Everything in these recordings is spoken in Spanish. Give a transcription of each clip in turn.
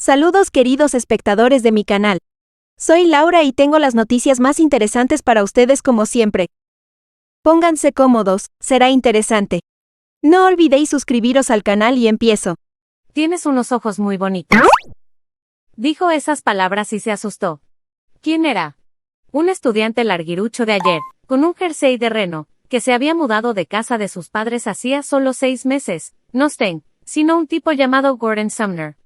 Saludos queridos espectadores de mi canal. Soy Laura y tengo las noticias más interesantes para ustedes como siempre. Pónganse cómodos, será interesante. No olvidéis suscribiros al canal y empiezo. Tienes unos ojos muy bonitos. Dijo esas palabras y se asustó. ¿Quién era? Un estudiante larguirucho de ayer, con un jersey de reno, que se había mudado de casa de sus padres hacía solo 6 meses, no Sten, sino un tipo llamado Gordon Sumner.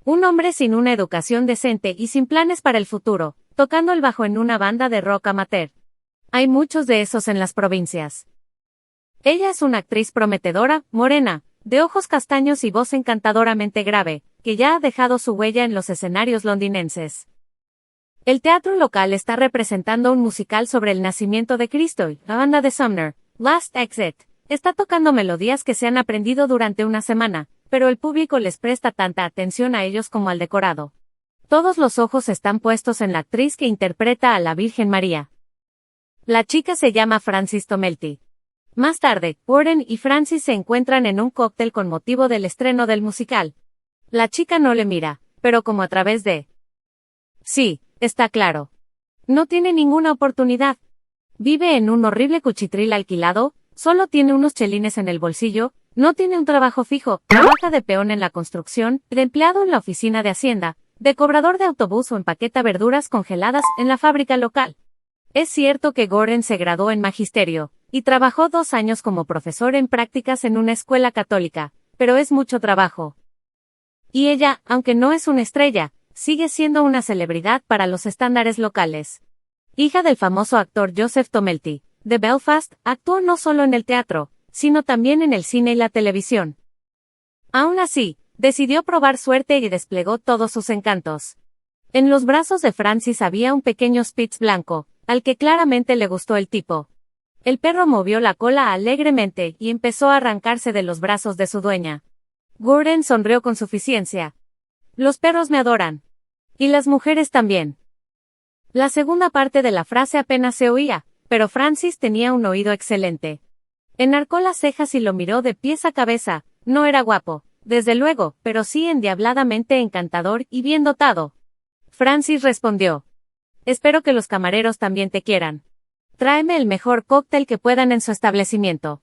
Un hombre sin una educación decente y sin planes para el futuro, tocando el bajo en una banda de rock amateur. Hay muchos de esos en las provincias. Ella es una actriz prometedora, morena, de ojos castaños y voz encantadoramente grave, que ya ha dejado su huella en los escenarios londinenses. El teatro local está representando un musical sobre el nacimiento de Cristo y la banda de Sumner, Last Exit, está tocando melodías que se han aprendido durante una semana, pero el público les presta tanta atención a ellos como al decorado. Todos los ojos están puestos en la actriz que interpreta a la Virgen María. La chica se llama Frances Tomelty. Más tarde, Gordon y Frances se encuentran en un cóctel con motivo del estreno del musical. La chica no le mira, pero como a través de... Sí, está claro. No tiene ninguna oportunidad. Vive en un horrible cuchitril alquilado, solo tiene unos chelines en el bolsillo, no tiene un trabajo fijo, trabaja de peón en la construcción, de empleado en la oficina de Hacienda, de cobrador de autobús o empaqueta verduras congeladas en la fábrica local. Es cierto que Gordon se graduó en magisterio, y trabajó 2 años como profesor en prácticas en una escuela católica, pero es mucho trabajo. Y ella, aunque no es una estrella, sigue siendo una celebridad para los estándares locales. Hija del famoso actor Joseph Tomelty, de Belfast, actuó no solo en el teatro, sino también en el cine y la televisión. Aún así, decidió probar suerte y desplegó todos sus encantos. En los brazos de Frances había un pequeño Spitz blanco, al que claramente le gustó el tipo. El perro movió la cola alegremente y empezó a arrancarse de los brazos de su dueña. Gordon sonrió con suficiencia. Los perros me adoran. Y las mujeres también. La segunda parte de la frase apenas se oía, pero Frances tenía un oído excelente. Enarcó las cejas y lo miró de pies a cabeza. No era guapo, desde luego, pero sí endiabladamente encantador y bien dotado. Frances respondió. Espero que los camareros también te quieran. Tráeme el mejor cóctel que puedan en su establecimiento.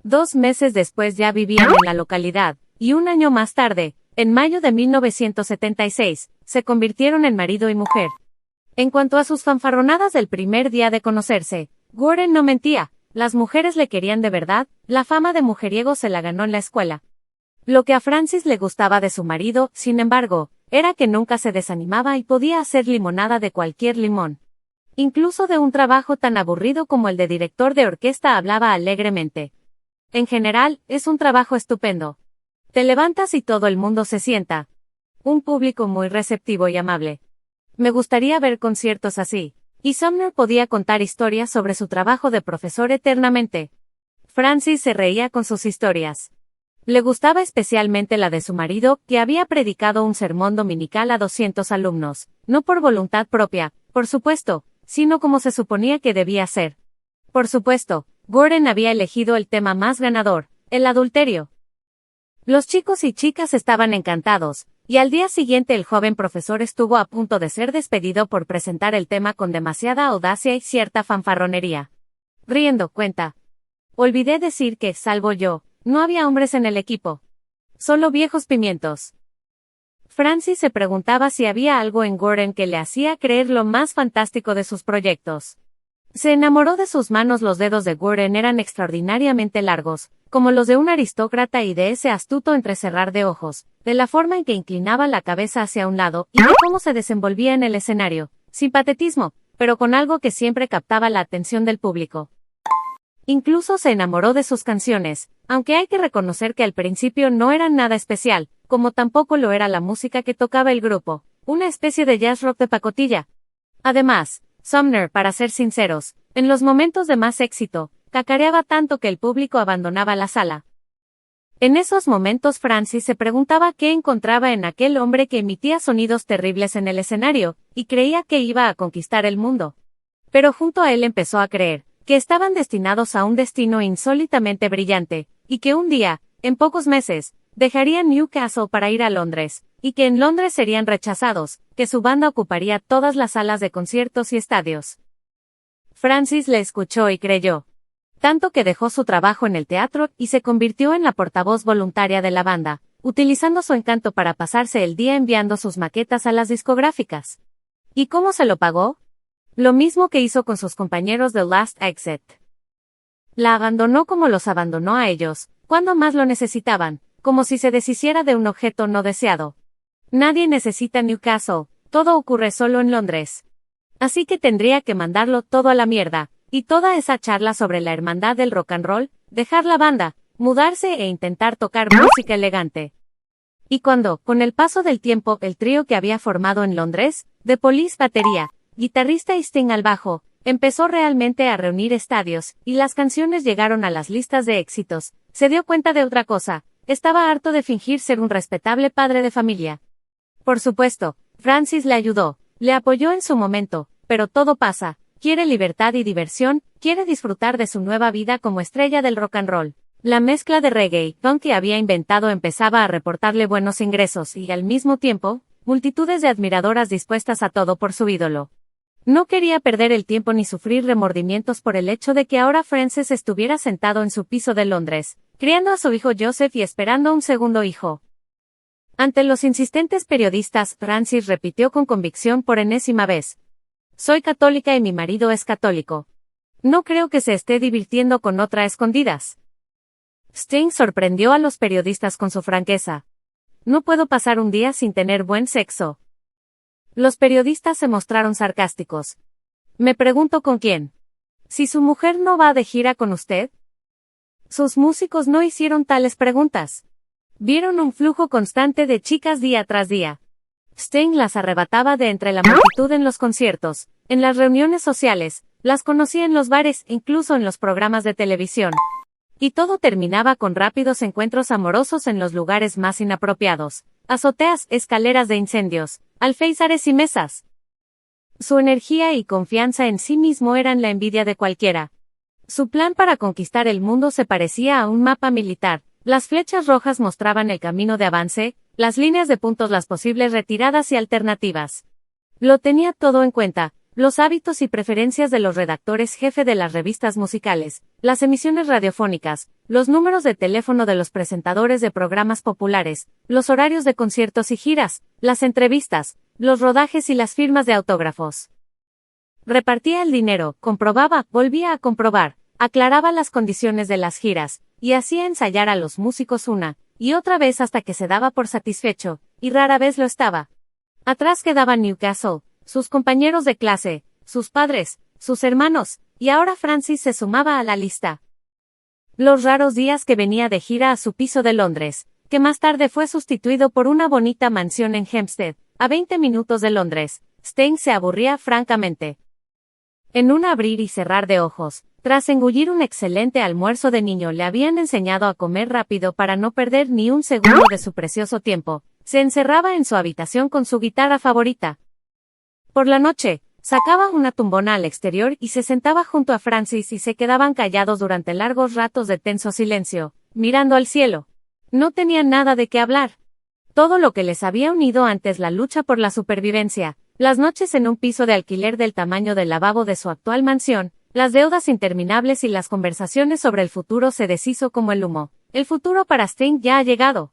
2 meses después ya vivían en la localidad, y un año más tarde, en mayo de 1976, se convirtieron en marido y mujer. En cuanto a sus fanfarronadas del primer día de conocerse, Gordon no mentía. Las mujeres le querían de verdad, la fama de mujeriego se la ganó en la escuela. Lo que a Frances le gustaba de su marido, sin embargo, era que nunca se desanimaba y podía hacer limonada de cualquier limón. Incluso de un trabajo tan aburrido como el de director de orquesta hablaba alegremente. En general, es un trabajo estupendo. Te levantas y todo el mundo se sienta. Un público muy receptivo y amable. Me gustaría ver conciertos así. Y Sumner podía contar historias sobre su trabajo de profesor eternamente. Frances se reía con sus historias. Le gustaba especialmente la de su marido, que había predicado un sermón dominical a 200 alumnos, no por voluntad propia, por supuesto, sino como se suponía que debía ser. Por supuesto, Gordon había elegido el tema más ganador, el adulterio. Los chicos y chicas estaban encantados, y al día siguiente el joven profesor estuvo a punto de ser despedido por presentar el tema con demasiada audacia y cierta fanfarronería. Riendo, cuenta. Olvidé decir que, salvo yo, no había hombres en el equipo. Solo viejos pimientos. Frances se preguntaba si había algo en Gordon que le hacía creer lo más fantástico de sus proyectos. Se enamoró de sus manos. Los dedos de Gordon eran extraordinariamente largos, como los de un aristócrata, y de ese astuto entrecerrar de ojos, de la forma en que inclinaba la cabeza hacia un lado y de cómo se desenvolvía en el escenario, sin patetismo, pero con algo que siempre captaba la atención del público. Incluso se enamoró de sus canciones, aunque hay que reconocer que al principio no eran nada especial, como tampoco lo era la música que tocaba el grupo, una especie de jazz rock de pacotilla. Además, Sumner, para ser sinceros, en los momentos de más éxito, cacareaba tanto que el público abandonaba la sala. En esos momentos Frances se preguntaba qué encontraba en aquel hombre que emitía sonidos terribles en el escenario, y creía que iba a conquistar el mundo. Pero junto a él empezó a creer que estaban destinados a un destino insólitamente brillante, y que un día, en pocos meses, dejaría Newcastle para ir a Londres, y que en Londres serían rechazados, que su banda ocuparía todas las salas de conciertos y estadios. Frances le escuchó y creyó. Tanto que dejó su trabajo en el teatro y se convirtió en la portavoz voluntaria de la banda, utilizando su encanto para pasarse el día enviando sus maquetas a las discográficas. ¿Y cómo se lo pagó? Lo mismo que hizo con sus compañeros de Last Exit. La abandonó como los abandonó a ellos, cuando más lo necesitaban, como si se deshiciera de un objeto no deseado. Nadie necesita Newcastle, todo ocurre solo en Londres. Así que tendría que mandarlo todo a la mierda, y toda esa charla sobre la hermandad del rock and roll, dejar la banda, mudarse e intentar tocar música elegante. Y cuando, con el paso del tiempo, el trío que había formado en Londres, The Police batería, guitarrista y Sting al bajo, empezó realmente a reunir estadios, y las canciones llegaron a las listas de éxitos, se dio cuenta de otra cosa, estaba harto de fingir ser un respetable padre de familia. Por supuesto, Frances le ayudó, le apoyó en su momento, pero todo pasa, quiere libertad y diversión, quiere disfrutar de su nueva vida como estrella del rock and roll. La mezcla de reggae y punk que había inventado empezaba a reportarle buenos ingresos y, al mismo tiempo, multitudes de admiradoras dispuestas a todo por su ídolo. No quería perder el tiempo ni sufrir remordimientos por el hecho de que ahora Frances estuviera sentado en su piso de Londres, criando a su hijo Joseph y esperando un segundo hijo. Ante los insistentes periodistas, Frances repitió con convicción por enésima vez: «Soy católica y mi marido es católico. No creo que se esté divirtiendo con otra a escondidas». Sting sorprendió a los periodistas con su franqueza. «No puedo pasar un día sin tener buen sexo». Los periodistas se mostraron sarcásticos. «Me pregunto con quién. Si su mujer no va de gira con usted». Sus músicos no hicieron tales preguntas. Vieron un flujo constante de chicas día tras día. Sting las arrebataba de entre la multitud en los conciertos, en las reuniones sociales, las conocía en los bares, incluso en los programas de televisión. Y todo terminaba con rápidos encuentros amorosos en los lugares más inapropiados: azoteas, escaleras de incendios, alféizares y mesas. Su energía y confianza en sí mismo eran la envidia de cualquiera. Su plan para conquistar el mundo se parecía a un mapa militar. Las flechas rojas mostraban el camino de avance, las líneas de puntos las posibles retiradas y alternativas. Lo tenía todo en cuenta: los hábitos y preferencias de los redactores jefe de las revistas musicales, las emisiones radiofónicas, los números de teléfono de los presentadores de programas populares, los horarios de conciertos y giras, las entrevistas, los rodajes y las firmas de autógrafos. Repartía el dinero, comprobaba, volvía a comprobar, aclaraba las condiciones de las giras, y hacía ensayar a los músicos una y otra vez hasta que se daba por satisfecho, y rara vez lo estaba. Atrás quedaban Newcastle, sus compañeros de clase, sus padres, sus hermanos, y ahora Frances se sumaba a la lista. Los raros días que venía de gira a su piso de Londres, que más tarde fue sustituido por una bonita mansión en Hampstead, a 20 minutos de Londres, Sting se aburría francamente. En un abrir y cerrar de ojos, tras engullir un excelente almuerzo de niño, le habían enseñado a comer rápido para no perder ni un segundo de su precioso tiempo. Se encerraba en su habitación con su guitarra favorita. Por la noche, sacaba una tumbona al exterior y se sentaba junto a Frances y se quedaban callados durante largos ratos de tenso silencio, mirando al cielo. No tenían nada de qué hablar. Todo lo que les había unido antes: la lucha por la supervivencia, las noches en un piso de alquiler del tamaño del lavabo de su actual mansión, las deudas interminables y las conversaciones sobre el futuro, se deshizo como el humo. El futuro para Sting ya ha llegado.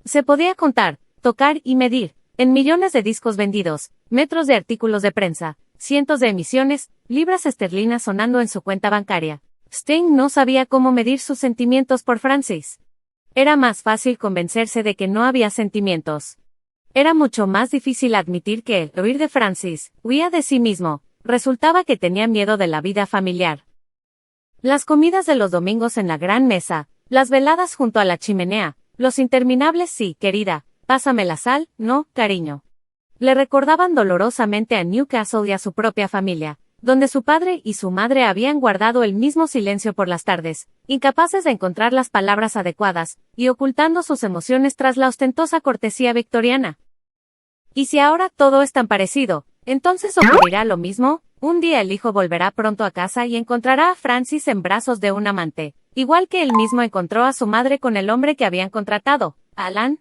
Se podía contar, tocar y medir, en millones de discos vendidos, metros de artículos de prensa, cientos de emisiones, libras esterlinas sonando en su cuenta bancaria. Sting no sabía cómo medir sus sentimientos por Frances. Era más fácil convencerse de que no había sentimientos. Era mucho más difícil admitir que, al huir de Frances, huía de sí mismo. Resultaba que tenía miedo de la vida familiar. Las comidas de los domingos en la gran mesa, las veladas junto a la chimenea, los interminables «sí, querida, pásame la sal, no, cariño», le recordaban dolorosamente a Newcastle y a su propia familia, donde su padre y su madre habían guardado el mismo silencio por las tardes, incapaces de encontrar las palabras adecuadas, y ocultando sus emociones tras la ostentosa cortesía victoriana. ¿Y si ahora todo es tan parecido? Entonces ocurrirá lo mismo. Un día el hijo volverá pronto a casa y encontrará a Frances en brazos de un amante, igual que él mismo encontró a su madre con el hombre que habían contratado, Alan.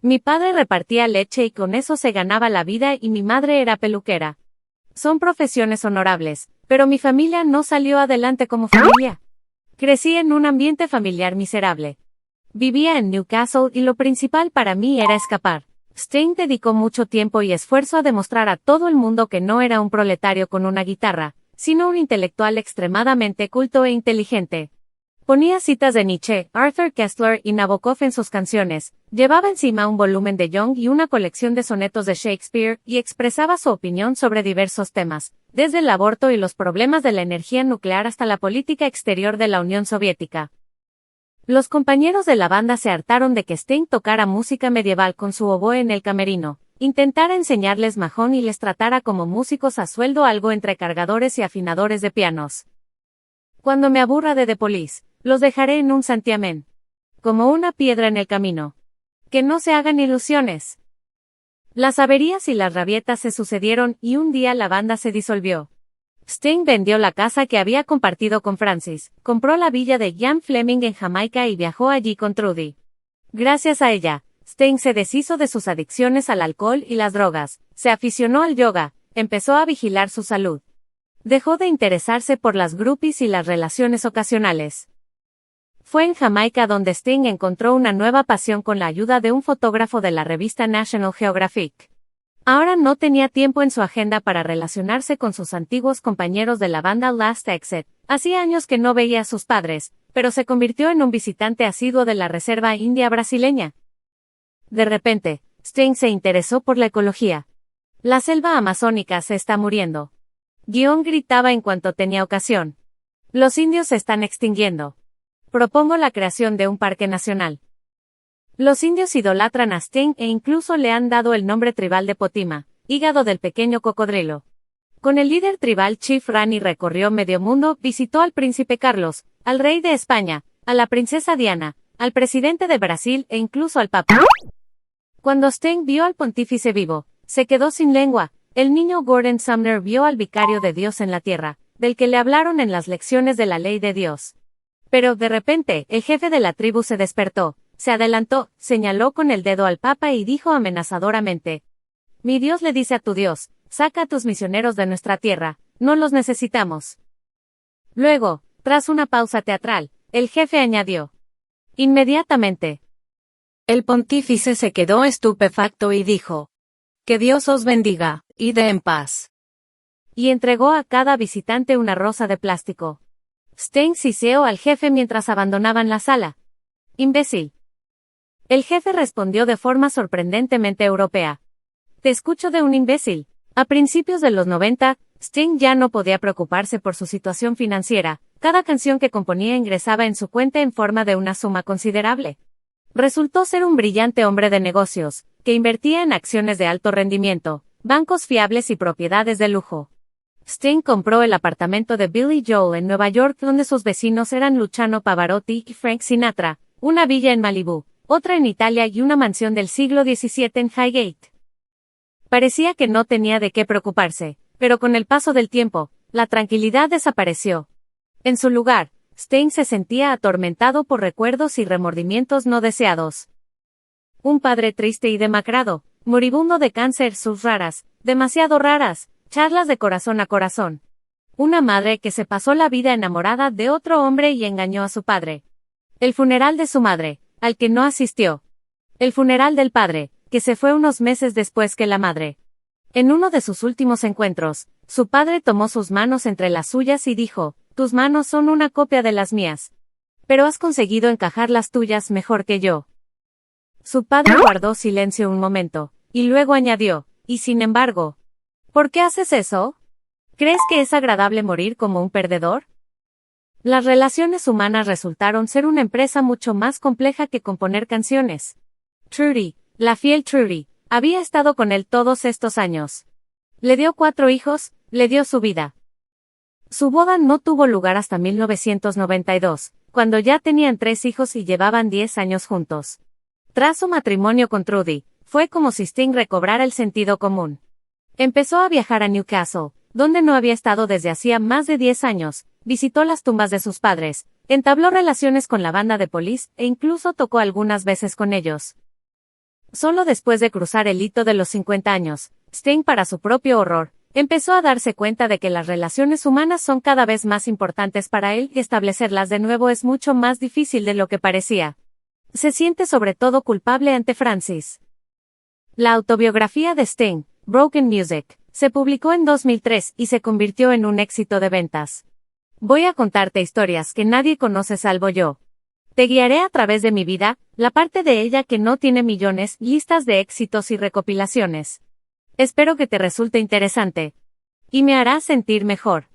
Mi padre repartía leche y con eso se ganaba la vida y mi madre era peluquera. Son profesiones honorables, pero mi familia no salió adelante como familia. Crecí en un ambiente familiar miserable. Vivía en Newcastle y lo principal para mí era escapar. Sting dedicó mucho tiempo y esfuerzo a demostrar a todo el mundo que no era un proletario con una guitarra, sino un intelectual extremadamente culto e inteligente. Ponía citas de Nietzsche, Arthur Koestler y Nabokov en sus canciones, llevaba encima un volumen de Jung y una colección de sonetos de Shakespeare y expresaba su opinión sobre diversos temas, desde el aborto y los problemas de la energía nuclear hasta la política exterior de la Unión Soviética. Los compañeros de la banda se hartaron de que Sting tocara música medieval con su oboe en el camerino, intentara enseñarles majón y les tratara como músicos a sueldo, algo entre cargadores y afinadores de pianos. Cuando me aburra de The Police, los dejaré en un santiamén. Como una piedra en el camino. Que no se hagan ilusiones. Las averías y las rabietas se sucedieron y un día la banda se disolvió. Sting vendió la casa que había compartido con Francis, compró la villa de Ian Fleming en Jamaica y viajó allí con Trudy. Gracias a ella, Sting se deshizo de sus adicciones al alcohol y las drogas, se aficionó al yoga, empezó a vigilar su salud. Dejó de interesarse por las groupies y las relaciones ocasionales. Fue en Jamaica donde Sting encontró una nueva pasión con la ayuda de un fotógrafo de la revista National Geographic. Ahora no tenía tiempo en su agenda para relacionarse con sus antiguos compañeros de la banda Last Exit. Hacía años que no veía a sus padres, pero se convirtió en un visitante asiduo de la reserva india brasileña. De repente, Sting se interesó por la ecología. La selva amazónica se está muriendo. Guión gritaba en cuanto tenía ocasión. Los indios se están extinguiendo. Propongo la creación de un parque nacional. Los indios idolatran a Sting e incluso le han dado el nombre tribal de Potima, hígado del pequeño cocodrilo. Con el líder tribal Chief Rani recorrió medio mundo, visitó al príncipe Carlos, al rey de España, a la princesa Diana, al presidente de Brasil e incluso al papa. Cuando Sting vio al pontífice vivo, se quedó sin lengua. El niño Gordon Sumner vio al vicario de Dios en la tierra, del que le hablaron en las lecciones de la ley de Dios. Pero, de repente, el jefe de la tribu se despertó, se adelantó, señaló con el dedo al papa y dijo amenazadoramente: «Mi Dios le dice a tu Dios, saca a tus misioneros de nuestra tierra, no los necesitamos». Luego, tras una pausa teatral, el jefe añadió: «Inmediatamente». El pontífice se quedó estupefacto y dijo: «Que Dios os bendiga, id en paz». Y entregó a cada visitante una rosa de plástico. Sting siseó al jefe mientras abandonaban la sala. «Imbécil». El jefe respondió de forma sorprendentemente europea: «Te escucho de un imbécil». A principios de los 90, Sting ya no podía preocuparse por su situación financiera. Cada canción que componía ingresaba en su cuenta en forma de una suma considerable. Resultó ser un brillante hombre de negocios, que invertía en acciones de alto rendimiento, bancos fiables y propiedades de lujo. Sting compró el apartamento de Billy Joel en Nueva York, donde sus vecinos eran Luciano Pavarotti y Frank Sinatra, una villa en Malibú, otra en Italia y una mansión del siglo XVII en Highgate. Parecía que no tenía de qué preocuparse, pero con el paso del tiempo, la tranquilidad desapareció. En su lugar, Sting se sentía atormentado por recuerdos y remordimientos no deseados. Un padre triste y demacrado, moribundo de cáncer, sus raras, demasiado raras, charlas de corazón a corazón. Una madre que se pasó la vida enamorada de otro hombre y engañó a su padre. El funeral de su madre, al que no asistió. El funeral del padre, que se fue unos meses después que la madre. En uno de sus últimos encuentros, su padre tomó sus manos entre las suyas y dijo: «Tus manos son una copia de las mías. Pero has conseguido encajar las tuyas mejor que yo». Su padre guardó silencio un momento, y luego añadió: «Y sin embargo, ¿por qué haces eso? ¿Crees que es agradable morir como un perdedor?». Las relaciones humanas resultaron ser una empresa mucho más compleja que componer canciones. Trudy, la fiel Trudy, había estado con él todos estos años. Le dio 4 hijos, le dio su vida. Su boda no tuvo lugar hasta 1992, cuando ya tenían 3 hijos y llevaban 10 años juntos. Tras su matrimonio con Trudy, fue como si Sting recobrara el sentido común. Empezó a viajar a Newcastle, donde no había estado desde hacía más de 10 años, visitó las tumbas de sus padres, entabló relaciones con la banda de Police e incluso tocó algunas veces con ellos. Solo después de cruzar el hito de los 50 años, Sting, para su propio horror, empezó a darse cuenta de que las relaciones humanas son cada vez más importantes para él y establecerlas de nuevo es mucho más difícil de lo que parecía. Se siente sobre todo culpable ante Francis. La autobiografía de Sting, Broken Music, se publicó en 2003 y se convirtió en un éxito de ventas. Voy a contarte historias que nadie conoce salvo yo. Te guiaré a través de mi vida, la parte de ella que no tiene millones, listas de éxitos y recopilaciones. Espero que te resulte interesante. Y me hará sentir mejor.